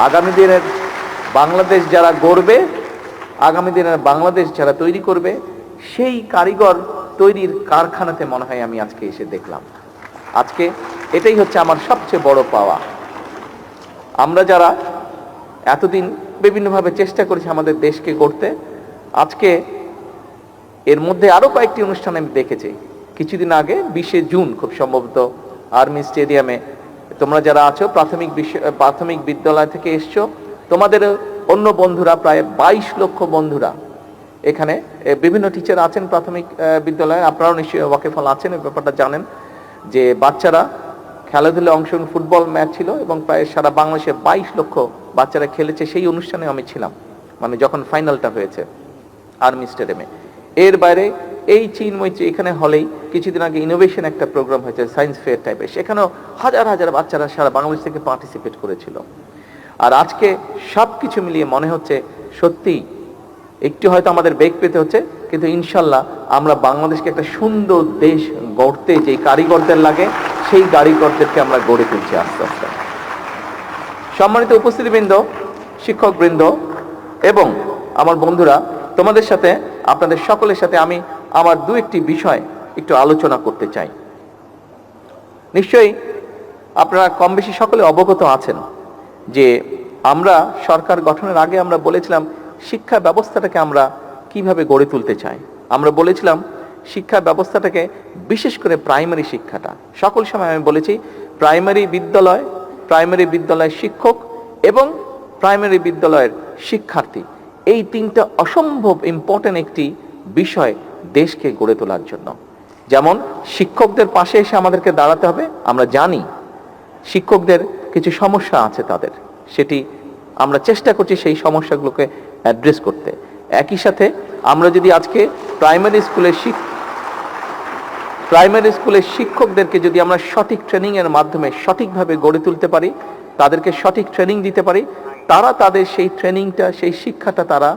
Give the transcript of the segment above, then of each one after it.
আগামী দিনের বাংলাদেশ যারা গড়বে, আগামী দিনের বাংলাদেশ যারা তৈরি করবে, সেই কারিগর তৈরির কারখানাতে মনে হয় আমি আজকে এসে দেখলাম। আজকে এটাই হচ্ছে আমার সবচেয়ে বড় পাওয়া। আমরা যারা এতদিন বিভিন্নভাবে চেষ্টা করেছি আমাদের দেশকে গড়তে, আজকে এর মধ্যে আরো কয়েকটি অনুষ্ঠান আমি দেখেছি। কিছুদিন আগে 20শে জুন খুব সম্ভবত আর্মি স্টেডিয়ামে, তোমরা যারা আছো প্রাথমিক বিদ্যালয় থেকে এসছো, তোমাদের অন্য বন্ধুরা প্রায় 22 লক্ষ বন্ধুরা এখানে, বিভিন্ন টিচার আছেন প্রাথমিক বিদ্যালয়ে, আপনারাও নিশ্চয়ই ওয়াকিফল আছেন, এই ব্যাপারটা জানেন যে বাচ্চারা খেলাধুলায় অংশগ্রহণ, ফুটবল ম্যাচ ছিল এবং প্রায় সারা বাংলাদেশে 22 লক্ষ বাচ্চারা খেলেছে। সেই অনুষ্ঠানে আমি ছিলাম, মানে যখন ফাইনালটা হয়েছে আর্মি স্টেডিয়ামে। এর বাইরে এই চিন্ময়ী এখানে হলেই কিছুদিন আগে ইনোভেশন একটা প্রোগ্রাম হয়েছে, সায়েন্স ফেয়ার টাইপের, সেখানেও হাজার হাজার বাচ্চারা সারা বাংলাদেশ থেকে পার্টিসিপেট করেছিল। আর আজকে সব কিছু মিলিয়ে মনে হচ্ছে সত্যি একটু হয়তো আমাদের বেগ পেতে হচ্ছে, কিন্তু ইনশাল্লাহ আমরা বাংলাদেশকে একটা সুন্দর দেশ গড়তে যে কারিগরদের লাগে, সেই কারিগরদেরকে আমরা গড়ে তুলছি আস্তে আস্তে। সম্মানিত উপস্থিতিবৃন্দ, শিক্ষকবৃন্দ এবং আমার বন্ধুরা, তোমাদের সাথে, আপনাদের সকলের সাথে আমি আমার দু একটি বিষয় একটু আলোচনা করতে চাই। নিশ্চয়ই আপনারা কম বেশি সকলে অবগত আছেন যে আমরা সরকার গঠনের আগে আমরা বলেছিলাম শিক্ষা ব্যবস্থাটাকে আমরা কিভাবে গড়ে তুলতে চাই। আমরা বলেছিলাম শিক্ষা ব্যবস্থাটাকে, বিশেষ করে প্রাইমারি শিক্ষাটা, সকল সময় আমি বলেছি প্রাইমারি বিদ্যালয়ের শিক্ষক এবং প্রাইমারি বিদ্যালয়ের শিক্ষার্থী, এই তিনটা অসম্ভব ইম্পর্টেন্ট একটি বিষয় দেশকে গড়ে তোলার জন্য। যেমন শিক্ষকদের পাশে এসে আমাদেরকে দাঁড়াতে হবে। আমরা জানি শিক্ষকদের কিছু সমস্যা আছে তাদের, সেটি আমরা চেষ্টা করছি সেই সমস্যাগুলোকে অ্যাড্রেস করতে। একই সাথে আমরা যদি আজকে প্রাইমারি স্কুলের শিক্ষকদেরকে যদি আমরা সঠিক ট্রেনিংয়ের মাধ্যমে সঠিকভাবে গড়ে তুলতে পারি, তাদেরকে সঠিক ট্রেনিং দিতে পারি, তারা তাদের সেই ট্রেনিংটা, সেই শিক্ষাটা তারা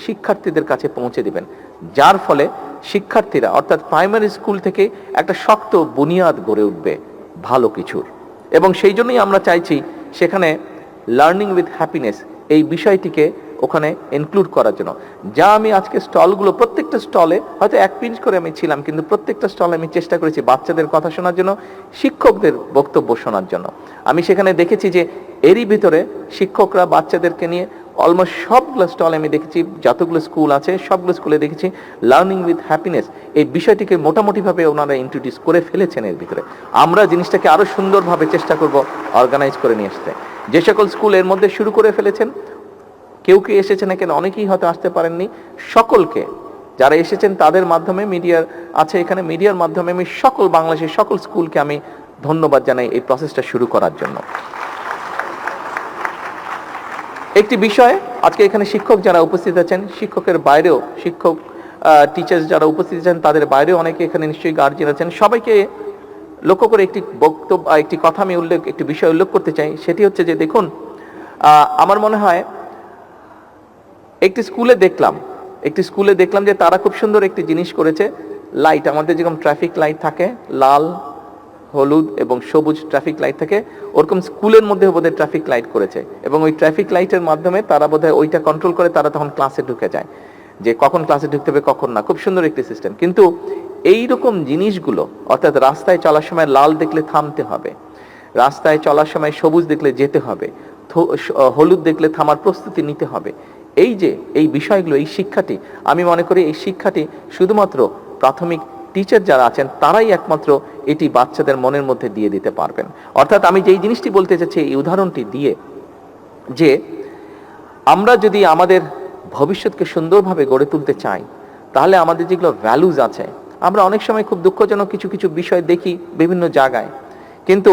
শিক্ষার্থীদের কাছে পৌঁছে দিবেন, যার ফলে শিক্ষার্থীরা অর্থাৎ প্রাইমারি স্কুল থেকে একটা শক্ত বুনিয়াদ গড়ে উঠবে ভালো কিছুর। এবং সেই জন্যই আমরা চাইছি সেখানে লার্নিং উইথ হ্যাপিনেস এই বিষয়টিকে ওখানে ইনক্লুড করার জন্য। যা আমি আজকে স্টলগুলো, প্রত্যেকটা স্টলে হয়তো 1 পিঞ্চ করে আমি ছিলাম, কিন্তু প্রত্যেকটা স্টলে আমি চেষ্টা করেছি বাচ্চাদের কথা শোনার জন্য, শিক্ষকদের বক্তব্য শোনার জন্য। আমি সেখানে দেখেছি যে এরই ভিতরে শিক্ষকরা বাচ্চাদেরকে নিয়ে অলমোস্ট সবগুলো স্টলে আমি দেখেছি, যতগুলো স্কুল আছে সবগুলো স্কুলে দেখেছি লার্নিং উইথ হ্যাপিনেস এই বিষয়টিকে মোটামুটিভাবে ওনারা ইন্ট্রোডিউস করে ফেলেছেন। এর ভিতরে আমরা জিনিসটাকে আরো সুন্দরভাবে চেষ্টা করব অর্গানাইজ করে নিয়ে আসতে। যে সকল স্কুল এর মধ্যে শুরু করে ফেলেছেন, কেউ এসেছেন এখানে, অনেকেই হয়তো আসতে পারেননি, সকলকে যারা এসেছেন তাদের মাধ্যমে, মিডিয়ার আছে এখানে, মিডিয়ার মাধ্যমে আমি সকল বাংলাদেশের সকল স্কুলকে আমি ধন্যবাদ জানাই এই প্রসেসটা শুরু করার জন্য। একটি বিষয়, আজকে এখানে শিক্ষক যারা উপস্থিত আছেন, শিক্ষকের বাইরেও টিচার্স যারা উপস্থিত আছেন তাদের বাইরেও অনেকে এখানে নিশ্চয়ই গার্জিয়ান আছেন, সবাইকে লক্ষ্য করে একটি বক্তব্য, একটি কথা আমি একটি বিষয় উল্লেখ করতে চাই। সেটি হচ্ছে যে দেখুন, আমার মনে হয় একটি স্কুলে দেখলাম যে তারা খুব সুন্দর একটি জিনিস করেছে। লাইট, আমাদের যেরকম ট্রাফিক লাইট থাকে, লাল, হলুদ এবং সবুজ ট্রাফিক লাইট থাকে, ওরকম স্কুলের মধ্যে বোধহয় ট্রাফিক লাইট করেছে এবং ওই ট্রাফিক লাইটের মাধ্যমে তারা বোধহয় ওইটা কন্ট্রোল করে, তারা তখন ক্লাসে ঢুকে যায়, যে কখন ক্লাসে ঢুকতে হবে কখন না। খুব সুন্দর একটি সিস্টেম। কিন্তু এই রকম জিনিসগুলো, অর্থাৎ রাস্তায় চলার সময় লাল দেখলে থামতে হবে, রাস্তায় চলার সময় সবুজ দেখলে যেতে হবে, হলুদ দেখলে থামার প্রস্তুতি নিতে হবে, এই বিষয়গুলো, এই শিক্ষাটি, আমি মনে করি এই শিক্ষাটি শুধুমাত্র প্রাথমিক টিচার যারা আছেন তারাই একমাত্র এটি বাচ্চাদের মনের মধ্যে দিয়ে দিতে পারবেন। অর্থাৎ আমি যেই জিনিসটি বলতে চাচ্ছি এই উদাহরণটি দিয়ে, যে আমরা যদি আমাদের ভবিষ্যৎকে সুন্দরভাবে গড়ে তুলতে চাই, তাহলে আমাদের যেগুলো ভ্যালুজ আছে, আমরা অনেক সময় খুব দুঃখজনক কিছু বিষয় দেখি বিভিন্ন জায়গায়, কিন্তু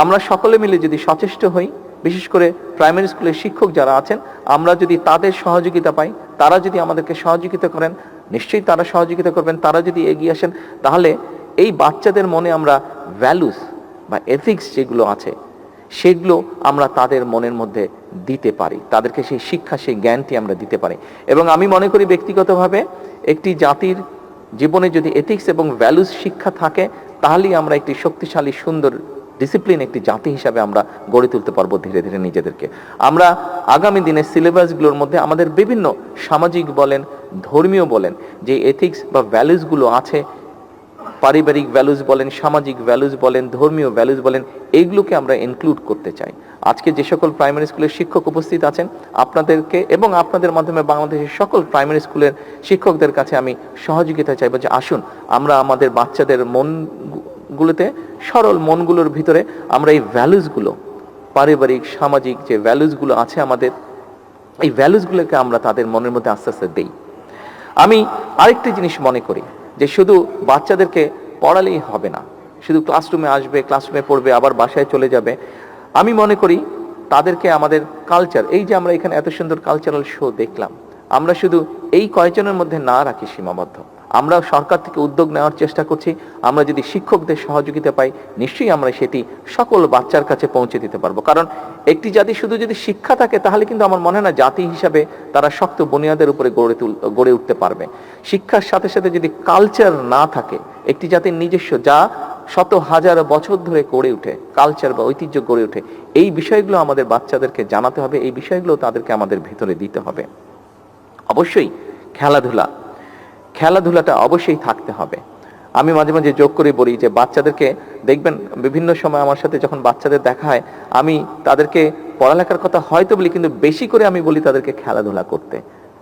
আমরা সকলে মিলে যদি সচেষ্ট হই, বিশেষ করে প্রাইমারি স্কুলের শিক্ষক যারা আছেন, আমরা যদি তাদের সহযোগিতা পাই, তারা যদি আমাদেরকে সহযোগিতা করেন, নিশ্চয়ই তারা সহযোগিতা করবেন, তারা যদি এগিয়ে আসেন, তাহলে এই বাচ্চাদের মনে আমরা ভ্যালুস বা এথিক্স যেগুলো আছে সেগুলো আমরা তাদের মনের মধ্যে দিতে পারি, তাদেরকে সেই শিক্ষা, সেই জ্ঞানটি আমরা দিতে পারি। এবং আমি মনে করি ব্যক্তিগতভাবে একটি জাতির জীবনে যদি এথিক্স এবং ভ্যালুস শিক্ষা থাকে, তাহলেই আমরা একটি শক্তিশালী সুন্দর ডিসিপ্লিন একটি জাতি হিসাবে আমরা গড়ে তুলতে পারবো ধীরে ধীরে নিজেদেরকে। আমরা আগামী দিনের সিলেবাসগুলোর মধ্যে আমাদের বিভিন্ন সামাজিক বলেন, ধর্মীয় বলেন, যে এথিক্স বা ভ্যালুসগুলো আছে, পারিবারিক ভ্যালুস বলেন, সামাজিক ভ্যালুস বলেন, ধর্মীয় ভ্যালুস বলেন, এইগুলোকে আমরা ইনক্লুড করতে চাই। আজকে যে সকল প্রাইমারি স্কুলের শিক্ষক উপস্থিত আছেন, আপনাদেরকে এবং আপনাদের মাধ্যমে বাংলাদেশের সকল প্রাইমারি স্কুলের শিক্ষকদের কাছে আমি সহযোগিতা চাইবো যে আসুন আমরা আমাদের বাচ্চাদের মনগুলোতে, সরল মনগুলোর ভিতরে আমরা এই ভ্যালুসগুলো, পারিবারিক সামাজিক যে ভ্যালুসগুলো আছে আমাদের, এই ভ্যালুসগুলোকে আমরা তাদের মনের মধ্যে আস্তে আস্তে দেই। আমি আরেকটি জিনিস মনে করি যে শুধু বাচ্চাদেরকে পড়ালেই হবে না, শুধু ক্লাসরুমে আসবে, ক্লাসরুমে পড়বে, আবার বাসায় চলে যাবে। আমি মনে করি তাদেরকে আমাদের কালচার, এই যে আমরা এখানে এত সুন্দর কালচারাল শো দেখলাম, আমরা শুধু এই কয়েকজনের মধ্যে না রাখি সীমাবদ্ধ। আমরা সরকার থেকে উদ্যোগ নেওয়ার চেষ্টা করছি। আমরা যদি শিক্ষকদের সহযোগিতা পাই, নিশ্চয়ই আমরা সেটি সকল বাচ্চার কাছে পৌঁছে দিতে পারবো। কারণ একটি জাতি শুধু যদি শিক্ষা থাকে তাহলে কিন্তু আমার মনে হয় না জাতি হিসাবে তারা শক্ত বুনিয়াদের উপরে গড়ে উঠতে পারবে। শিক্ষার সাথে সাথে যদি কালচার না থাকে, একটি জাতির নিজস্ব, যা শত হাজার বছর ধরে গড়ে উঠে, কালচার বা ঐতিহ্য গড়ে ওঠে, এই বিষয়গুলো আমাদের বাচ্চাদেরকে জানাতে হবে, এই বিষয়গুলো তাদেরকে আমাদের ভিতরে দিতে হবে। অবশ্যই খেলাধুলাটা অবশ্যই থাকতে হবে। আমি মাঝে মাঝে যোগ করে বলি যে বাচ্চাদেরকে দেখবেন বিভিন্ন সময় আমার সাথে যখন বাচ্চাদের দেখা হয়, আমি তাদেরকে পড়ালেখার কথা হয়তো বলি, কিন্তু বেশি করে আমি বলি তাদেরকে খেলাধুলা করতে।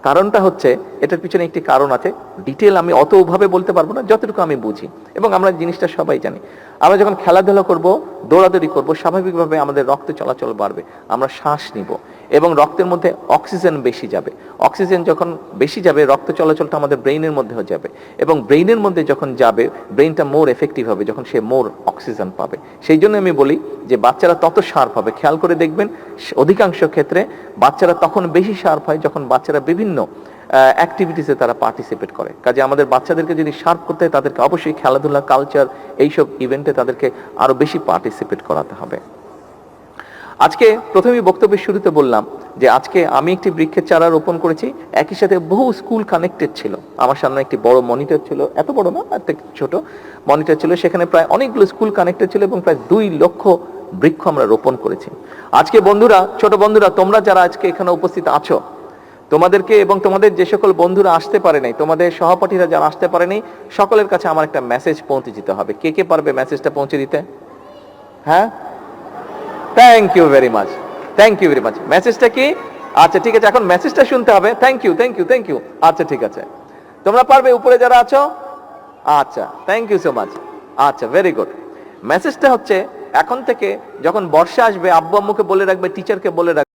কারণটা হচ্ছে, এটার পিছনে একটি কারণ আছে, ডিটেল আমি অতভাবে বলতে পারবো না, যতটুকু আমি বুঝি এবং আমরা জিনিসটা সবাই জানি। আমরা যখন খেলাধুলা করব, দৌড়াদৌড়ি করব, স্বাভাবিকভাবে আমাদের রক্ত চলাচল বাড়বে, আমরা শ্বাস নিব এবং রক্তের মধ্যে অক্সিজেন বেশি যাবে। অক্সিজেন যখন বেশি যাবে, রক্ত চলাচলটা আমাদের ব্রেইনের মধ্যেও যাবে এবং ব্রেইনের মধ্যে যখন যাবে, ব্রেইনটা মোর এফেক্টিভ হবে যখন সে মোর অক্সিজেন পাবে। সেই জন্য আমি বলি যে বাচ্চারা তত শার্প হবে। খেয়াল করে দেখবেন অধিকাংশ ক্ষেত্রে বাচ্চারা তখন বেশি শার্প হয় যখন বাচ্চারা বিভিন্ন অ্যাক্টিভিটিসে তারা পার্টিসিপেট করে। কাজে আমাদের বাচ্চাদেরকে যদি শার্প করতে হয়, তাদেরকে অবশ্যই খেলাধুলা, কালচার, এইসব ইভেন্টে তাদেরকে আরো বেশি পার্টিসিপেট করাতে হবে। আজকে প্রথমেই বক্তব্যের শুরুতে বললাম যে আজকে আমি একটি বৃক্ষের চারা রোপণ করেছি, একই সাথে বহু স্কুল কানেক্টেড ছিল। আমার সামনে একটি বড় মনিটর ছিল, এত বড় না, একটা ছোট মনিটর ছিল, সেখানে প্রায় অনেকগুলো স্কুল কানেক্টেড ছিল এবং প্রায় 2 লক্ষ বৃক্ষ আমরা রোপণ করেছি। আজকে বন্ধুরা, ছোট বন্ধুরা, তোমরা যারা আজকে এখানে উপস্থিত আছো, তোমাদেরকে এবং তোমাদের যে সকল বন্ধুরা আসতে পারে নাই, তোমাদের সহপাঠীরা যারা আসতে পারেনি, সকলের কাছে আমার একটা মেসেজ পৌঁছে দিতে হবে। কে কে পারবে মেসেজটা পৌঁছে দিতে? হ্যাঁ, thank you very much, thank you very much. মেসেজটা কি? আচ্ছা ঠিক আছে, এখন মেসেজটা শুনতে হবে। Thank you, thank you, thank you. আচ্ছা ঠিক আছে, তোমরা পারবে উপরে যারা আছো? আচ্ছা, থ্যাংক ইউ সো মাচ। আচ্ছা, ভেরি গুড। মেসেজটা হচ্ছে, এখন থেকে যখন বর্ষা আসবে, আব্বু আম্মুকে বলে রাখবে, টিচারকে বলে রাখবে,